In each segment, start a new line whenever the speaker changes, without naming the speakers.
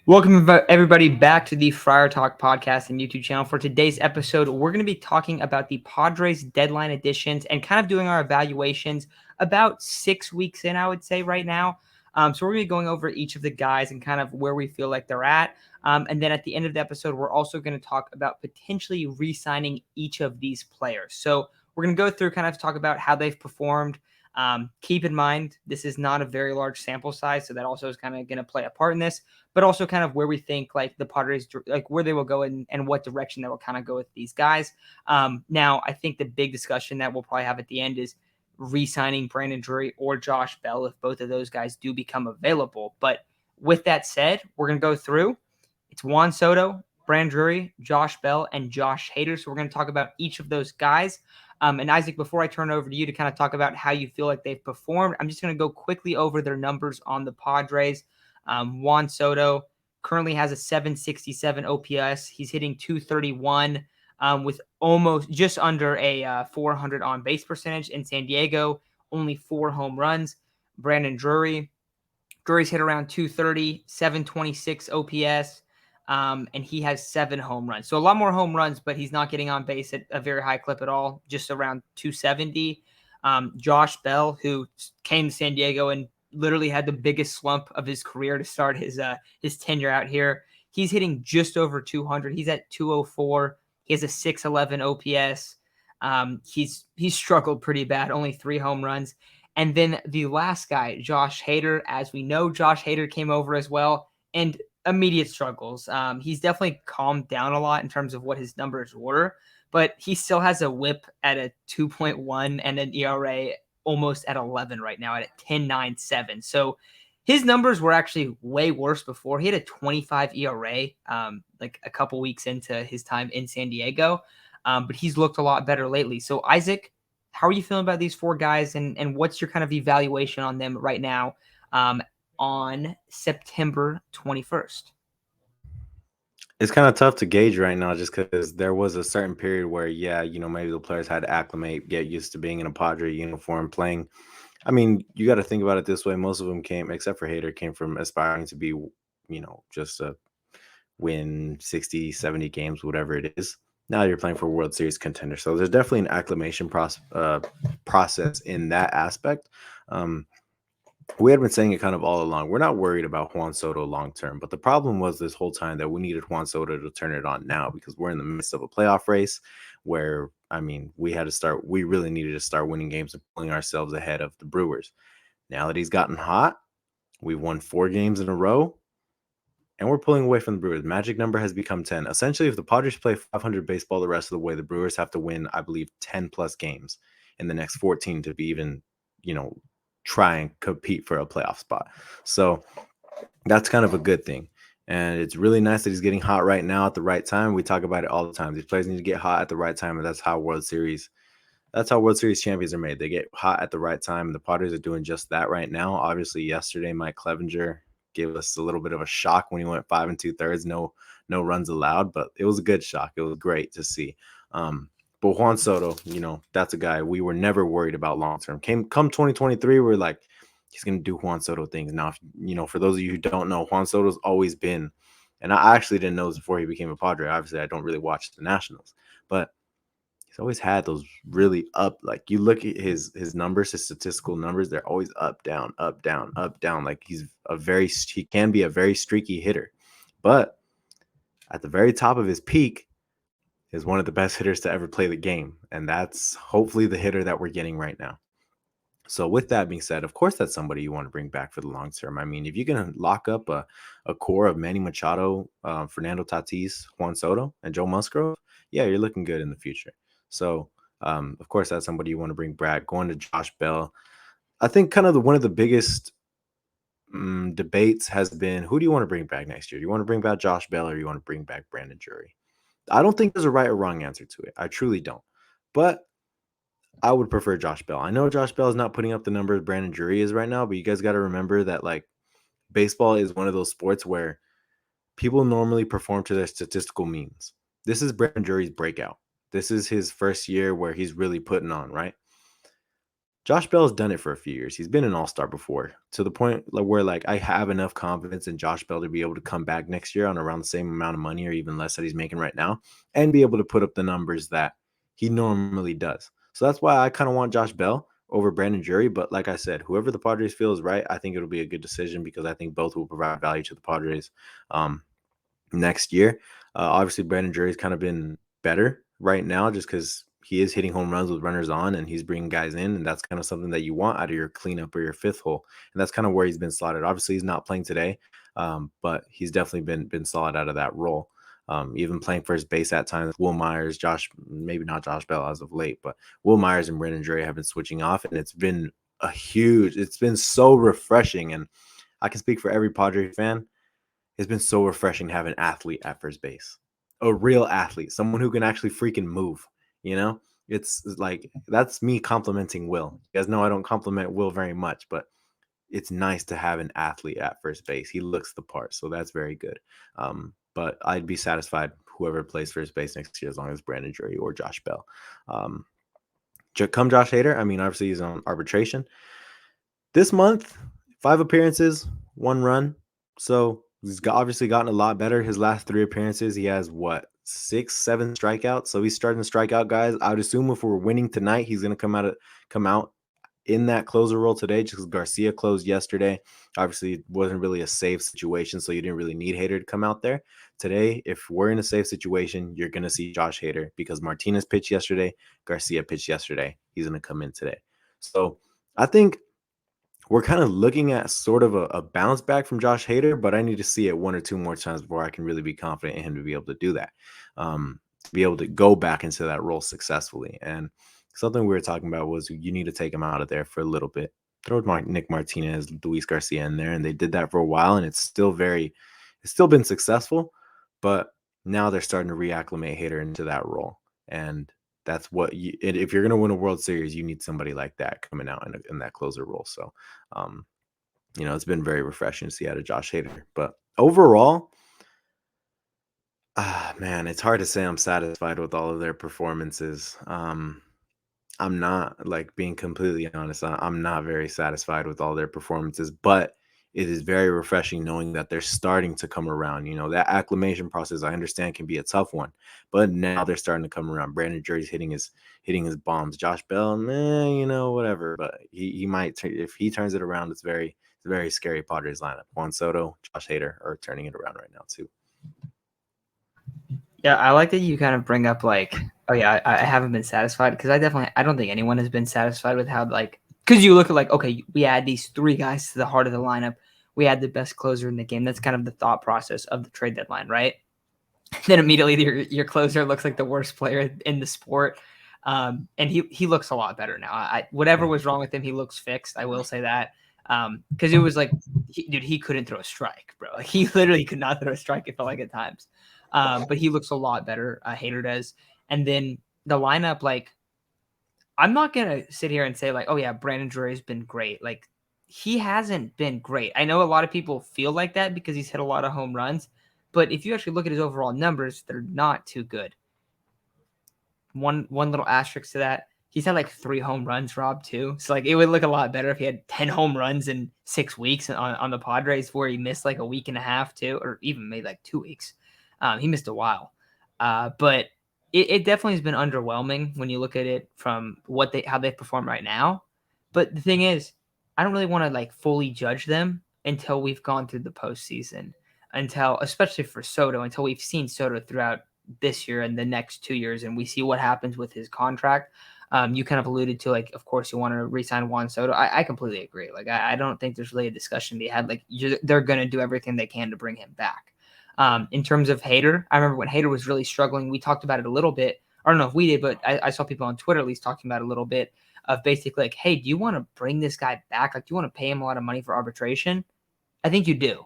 Welcome, everybody, back to the Friar Talk podcast and YouTube channel. For today's episode, we're going to be talking about the Padres deadline additions and kind of doing our evaluations about 6 weeks in, I would say, right now. So we're going to be going over each of the guys and kind of where we feel like they're at. And then at the end of the episode, we're also going to talk about potentially re-signing each of these players. So we're going to go through kind of talk about how they've performed. Keep in mind, this is not a very large sample size, so that also is kind of going to play a part in this, but also kind of where we think like the Padres, like where they will go and what direction they will kind of go with these guys. Now, I think the big discussion that we'll probably have at the end is re-signing Brandon Drury or Josh Bell if both of those guys do become available. But with that said, we're going to go through. It's Juan Soto, Brandon Drury, Josh Bell, and Josh Hader. So we're going to talk about each of those guys. And Isaac, before I turn it over to you to kind of talk about how you feel like they've performed, I'm just going to go quickly over their numbers on the Padres. Juan Soto currently has a 767 OPS. He's hitting 231 with almost just under a 400 on base percentage. In San Diego, only 4 home runs. Brandon Drury's hit around 230, 726 OPS. And he has 7 home runs. So a lot more home runs, but he's not getting on base at a very high clip at all, just around 270. Josh Bell, who came to San Diego and literally had the biggest slump of his career to start his tenure out here. He's hitting just over 200. He's at 204. He has a 611 OPS. He's struggled pretty bad, only 3 home runs. And then the last guy, Josh Hader, as we know, Josh Hader came over as well, and immediate struggles. He's definitely calmed down a lot in terms of what his numbers were, but he still has a whip at a 2.1 and an ERA almost at 11 right now at 10.97. So his numbers were actually way worse before. He had a 25 ERA like a couple weeks into his time in San Diego, but he's looked a lot better lately. So Isaac, how are you feeling about these 4 guys, and what's your kind of evaluation on them right now on September 21st?
It's kind of tough to gauge right now just because there was a certain period where, maybe the players had to acclimate, get used to being in a Padre uniform, playing. I mean, you got to think about it this way. Most of them came, except for Hader, came from aspiring to be, just a win 60, 70 games, whatever it is. Now you're playing for a World Series contender. So there's definitely an acclimation process in that aspect. We had been saying it kind of all along. We're not worried about Juan Soto long term, but the problem was this whole time that we needed Juan Soto to turn it on now because we're in the midst of a playoff race where, we really needed to start winning games and pulling ourselves ahead of the Brewers. Now that he's gotten hot, we've won 4 games in a row and we're pulling away from the Brewers. Magic number has become 10. Essentially, if the Padres play 500 baseball the rest of the way, the Brewers have to win, I believe, 10 plus games in the next 14 to be even, try and compete for a playoff spot. So that's kind of a good thing. And it's really nice that he's getting hot right now at the right time. We talk about it all the time. These players need to get hot at the right time, and that's how World Series champions are made. They get hot at the right time, and the Padres are doing just that right now. Obviously, yesterday Mike Clevenger gave us a little bit of a shock when he went 5 2/3, no runs allowed, but it was a good shock. It was great to see. But Juan Soto, that's a guy we were never worried about long term. Come 2023, we're like, he's gonna do Juan Soto things. Now, for those of you who don't know, Juan Soto's always been, and I actually didn't know this before he became a Padre. Obviously, I don't really watch the Nationals, but he's always had those really up. Like you look at his numbers, his statistical numbers, they're always up, down, up, down, up, down. Like he can be a very streaky hitter, but at the very top of his peak is one of the best hitters to ever play the game. And that's hopefully the hitter that we're getting right now. So with that being said, of course, that's somebody you want to bring back for the long term. I mean, if you're going to lock up a core of Manny Machado, Fernando Tatis, Juan Soto, and Joe Musgrove, yeah, you're looking good in the future. So, of course, that's somebody you want to bring back. Going to Josh Bell, I think kind of one of the biggest debates has been, who do you want to bring back next year? Do you want to bring back Josh Bell or do you want to bring back Brandon Drury? I don't think there's a right or wrong answer to it. I truly don't. But I would prefer Josh Bell. I know Josh Bell is not putting up the numbers Brandon Drury is right now, but you guys got to remember that like baseball is one of those sports where people normally perform to their statistical means. This is Brandon Drury's breakout. This is his first year where he's really putting on, right? Josh Bell's done it for a few years. He's been an all-star before, to the point where like I have enough confidence in Josh Bell to be able to come back next year on around the same amount of money or even less that he's making right now and be able to put up the numbers that he normally does. So that's why I kind of want Josh Bell over Brandon Drury. But like I said, whoever the Padres feel is right, I think it'll be a good decision because I think both will provide value to the Padres next year. Obviously, Brandon Drury's kind of been better right now just because he is hitting home runs with runners on and he's bringing guys in. And that's kind of something that you want out of your cleanup or your fifth hole. And that's kind of where he's been slotted. Obviously, he's not playing today, but he's definitely been solid out of that role. Even playing first base at times, Will Myers, maybe not Josh Bell as of late, but Will Myers and Brandon Drury have been switching off. And it's been it's been so refreshing. And I can speak for every Padre fan. It's been so refreshing to have an athlete at first base, a real athlete, someone who can actually freaking move. You know, it's like that's me complimenting Will. You guys know I don't compliment Will very much, but it's nice to have an athlete at first base. He looks the part, so that's very good. But I'd be satisfied whoever plays first base next year as long as Brandon Drury or Josh Bell. Come Josh Hader, I mean, obviously he's on arbitration this month. 5 appearances, 1 run. So he's obviously gotten a lot better. His last 3 appearances, he has 6, 7 strikeouts. So he's starting to strike out guys. I would assume if we're winning tonight, he's going to come out in that closer role today, just because Garcia closed yesterday. Obviously, it wasn't really a safe situation, so you didn't really need Hader to come out there. Today, if we're in a safe situation, you're going to see Josh Hader because Martinez pitched yesterday, Garcia pitched yesterday. He's going to come in today. So I think we're kind of looking at sort of a bounce back from Josh Hader, but I need to see it 1 or 2 more times before I can really be confident in him to be able to do that, to be able to go back into that role successfully. And something we were talking about was you need to take him out of there for a little bit. Throw Nick Martinez, Luis Garcia in there, and they did that for a while, and it's still been successful, but now they're starting to reacclimate Hader into that role. And that's what if you're going to win a World Series, you need somebody like that coming out in that closer role. So, it's been very refreshing to see out of Josh Hader. But overall, man, it's hard to say I'm satisfied with all of their performances. I'm not, like, being completely honest, I'm not very satisfied with all their performances, but it is very refreshing knowing that they're starting to come around. That acclimation process, I understand, can be a tough one, but now they're starting to come around. Brandon Drury's hitting his bombs. Josh Bell, whatever, but he might if he turns it around, it's very scary Padres lineup. Juan Soto, Josh Hader are turning it around right now too.
Yeah, I like that you kind of bring up like, oh yeah, I haven't been satisfied because I don't think anyone has been satisfied with how, like, because you look at like, okay, we add these 3 guys to the heart of the lineup. We had the best closer in the game. That's kind of the thought process of the trade deadline, right? Then immediately your closer looks like the worst player in the sport. And he looks a lot better now. Whatever was wrong with him, he looks fixed. I will say that. Because it was like, he couldn't throw a strike, bro. Like, he literally could not throw a strike, it felt like at times. But he looks a lot better. Hader does. And then the lineup, like, I'm not going to sit here and say, like, oh, yeah, Brandon Drury's been great. Like, he hasn't been great. I know a lot of people feel like that because he's hit a lot of home runs. But if you actually look at his overall numbers, they're not too good. One little asterisk to that, he's had like 3 home runs, Rob, too. So, like, it would look a lot better if he had 10 home runs in 6 weeks on the Padres, where he missed like a week and a half, too, or even maybe like 2 weeks. He missed a while. But it definitely has been underwhelming when you look at it from how they perform right now. But the thing is, I don't really want to like fully judge them until we've gone through the postseason, especially for Soto, until we've seen Soto throughout this year and the next 2 years, and we see what happens with his contract. You kind of alluded to, like, of course you want to re-sign Juan Soto. I completely agree. Like, I don't think there's really a discussion to be had. Like, they're going to do everything they can to bring him back. In terms of Hader, I remember when Hader was really struggling, we talked about it a little bit. I don't know if we did, but I saw people on Twitter at least talking about it a little bit of basically like, hey, do you want to bring this guy back? Like, do you want to pay him a lot of money for arbitration? I think you do.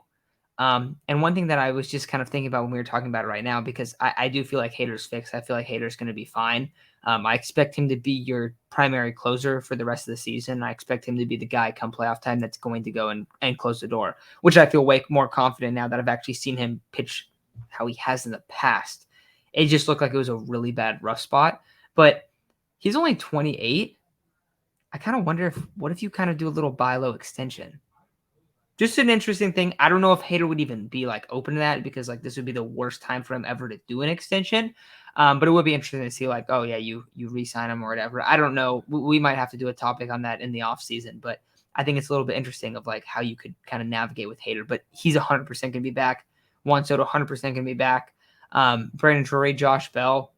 And one thing that I was just kind of thinking about when we were talking about it right now, because I do feel like Hader's fixed. I feel like Hader's going to be fine. I expect him to be your primary closer for the rest of the season. I expect him to be the guy come playoff time that's going to go and close the door, which I feel way more confident now that I've actually seen him pitch how he has in the past. It just looked like it was a really bad rough spot, but he's only 28. I kind of wonder what if you kind of do a little buy low extension? Just an interesting thing. I don't know if Hader would even be like open to that because like this would be the worst time for him ever to do an extension. But it would be interesting to see like, oh yeah, you re-sign him or whatever. I don't know. We might have to do a topic on that in the off season, but I think it's a little bit interesting of like how you could kind of navigate with Hader. But he's 100% going to be back. Juan Soto 100% going to be back. Brandon Drury, Josh Bell.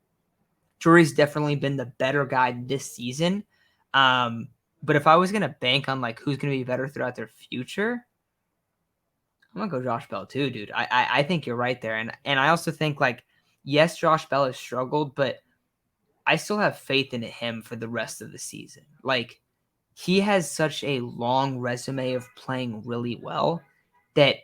Drury's definitely been the better guy this season. But if I was going to bank on like who's going to be better throughout their future, I'm gonna go Josh Bell too, dude. I think you're right there, and I also think like yes, Josh Bell has struggled, but I still have faith in him for the rest of the season. Like he has such a long resume of playing really well that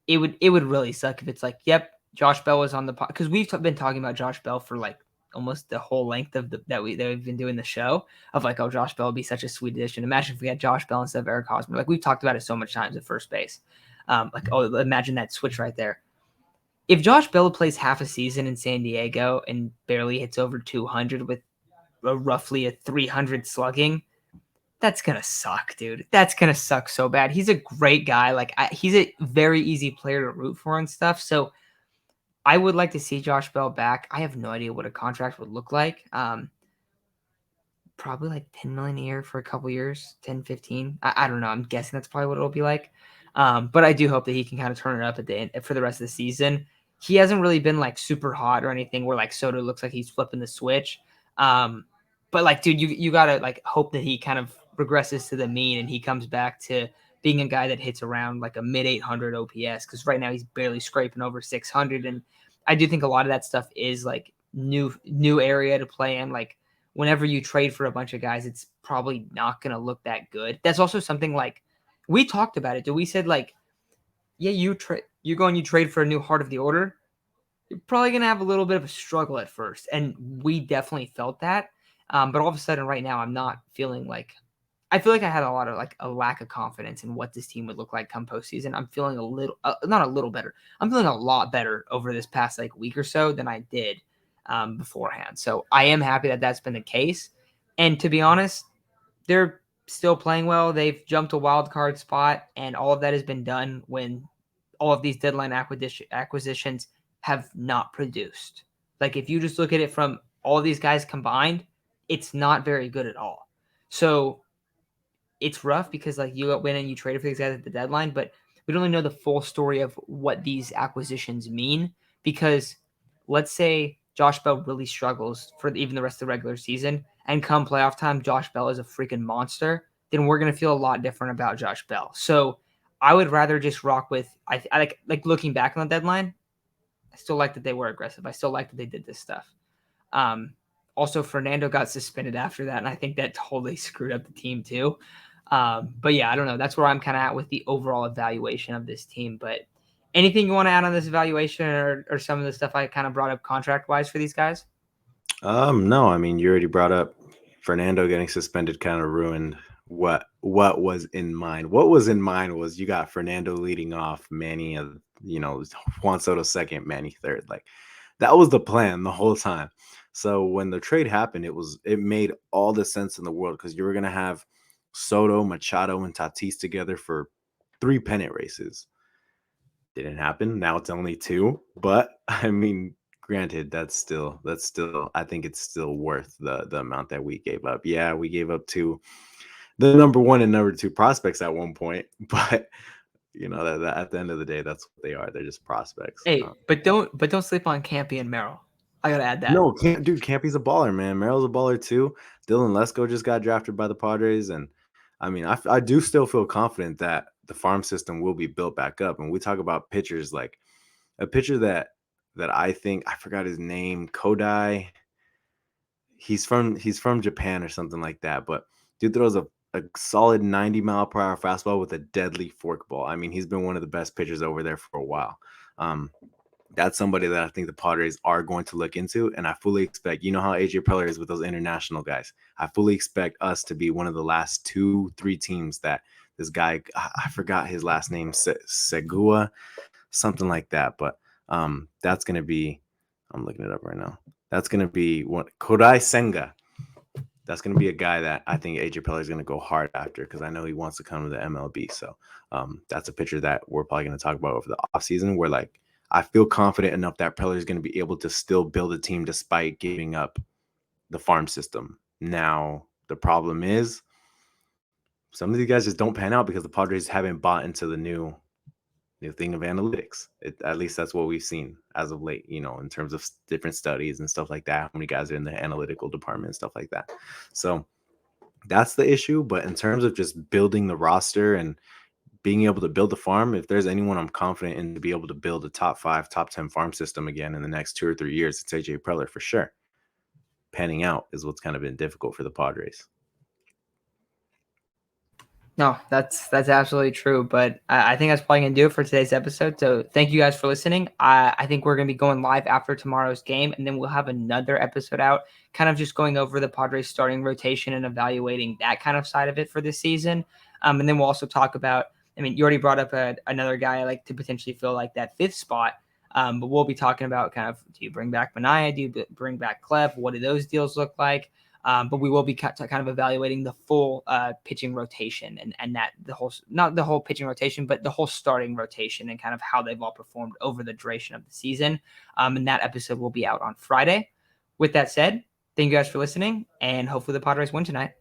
it would really suck if it's like, yep, Josh Bell was on the pod because we've been talking about Josh Bell for like almost the whole length of that we've been doing the show of like, oh, Josh Bell would be such a sweet addition. Imagine if we had Josh Bell instead of Eric Hosmer. Like we've talked about it so much times at first base. Like, oh, imagine that switch right there. If Josh Bell plays half a season in San Diego and barely hits over 200 with roughly a 300 slugging, that's gonna suck, dude. That's gonna suck so bad. He's a great guy. Like he's a very easy player to root for and stuff. So I would like to see Josh Bell back. I have no idea what a contract would look like. Probably like 10 million a year for a couple years, 10, 15. I don't know. I'm guessing that's probably what it'll be like. But I do hope that he can kind of turn it up at the end for the rest of the season. He hasn't really been like super hot or anything where like Soto looks like he's flipping the switch. But like, dude, you gotta like hope that he kind of regresses to the mean and he comes back to being a guy that hits around like a mid 800 OPS because right now he's barely scraping over 600. And I do think a lot of that stuff is like new area to play in. Like whenever you trade for a bunch of guys, it's probably not going to look that good. That's also something like we talked about it. We said like, yeah, you go and you trade for a new heart of the order. You're probably going to have a little bit of a struggle at first. And we definitely felt that. But all of a sudden right now, I'm not feeling like, I feel like I had a lot of like a lack of confidence in what this team would look like come postseason. I'm feeling a little, not a little better. I'm feeling a lot better over this past like week or so than I did beforehand. So I am happy that that's been the case. And to be honest, they're still playing well. They've jumped a wild card spot, and all of that has been done when all of these deadline acquisitions have not produced. Like if you just look at it from all these guys combined, it's not very good at all. So it's rough because like you went and you traded for these guys at the deadline, but we don't really know the full story of what these acquisitions mean because let's say Josh Bell really struggles for even the rest of the regular season and come playoff time, Josh Bell is a freaking monster, then we're going to feel a lot different about Josh Bell. So I would rather just rock with, I like looking back on the deadline, I still like that they were aggressive. I still like that they did this stuff. Um, Also, Fernando got suspended after that, and I think that totally screwed up the team too. But yeah, I don't know. That's where I'm kind of at with the overall evaluation of this team. But anything you want to add on this evaluation or some of the stuff I kind of brought up contract wise for these guys?
No, I mean you already brought up Fernando getting suspended kind of ruined what was in mind. What was in mind was you got Fernando leading off, Manny, Juan Soto second, Manny third. Like that was the plan the whole time. So when the trade happened, it made all the sense in the world because you were gonna have Soto, Machado, and Tatis together for 3 pennant races. Didn't happen. Now it's only 2, but I mean, granted, that's still I think it's still worth the amount that we gave up. Yeah, we gave up to the number 1 and number 2 prospects at one point, but that at the end of the day, that's what they are. They're just prospects.
Hey, but don't sleep on Campy and Merrill. I gotta add that.
No, dude, Campy's a baller, man. Merrill's a baller too. Dylan Lesko just got drafted by the Padres, and I mean, I do still feel confident that the farm system will be built back up. And we talk about pitchers, like a pitcher that I think I forgot his name, Kodai. He's from Japan or something like that, but dude throws a solid 90-mile-per-hour fastball with a deadly forkball. I mean, he's been one of the best pitchers over there for a while. That's somebody that I think the Padres are going to look into, and I fully expect, you know how AJ Preller is with those international guys. I fully expect us to be one of the last 2-3 teams that this guy, I forgot his last name, Segua, something like that, but that's going to be, I'm looking it up right now. That's going to be what Kodai Senga. that's going to be a guy that I think AJ Preller is going to go hard after, because I know he wants to come to the MLB. So that's a pitcher that we're probably going to talk about over the offseason, where like I feel confident enough that Preller is going to be able to still build a team despite giving up the farm system. Now, the problem is some of these guys just don't pan out because the Padres haven't bought into the new thing of analytics. At least that's what we've seen as of late, in terms of different studies and stuff like that. How many guys are in the analytical department and stuff like that. So that's the issue. But in terms of just building the roster and being able to build the farm, if there's anyone I'm confident in to be able to build a top 5, top 10 farm system again in the next 2 or 3 years, it's AJ Preller for sure. Panning out is what's kind of been difficult for the Padres.
No, that's absolutely true. But I think that's probably going to do it for today's episode. So thank you guys for listening. I think we're going to be going live after tomorrow's game, and then we'll have another episode out kind of just going over the Padres starting rotation and evaluating that kind of side of it for this season. And then we'll also talk about, I mean, you already brought up another guy I like to potentially fill like that 5th spot. But we'll be talking about kind of, do you bring back Mania? Do you bring back Clef? What do those deals look like? But we will be kind of evaluating the full pitching rotation and that not the whole pitching rotation, but the whole starting rotation and kind of how they've all performed over the duration of the season. And that episode will be out on Friday. With that said, thank you guys for listening, and hopefully the Padres win tonight.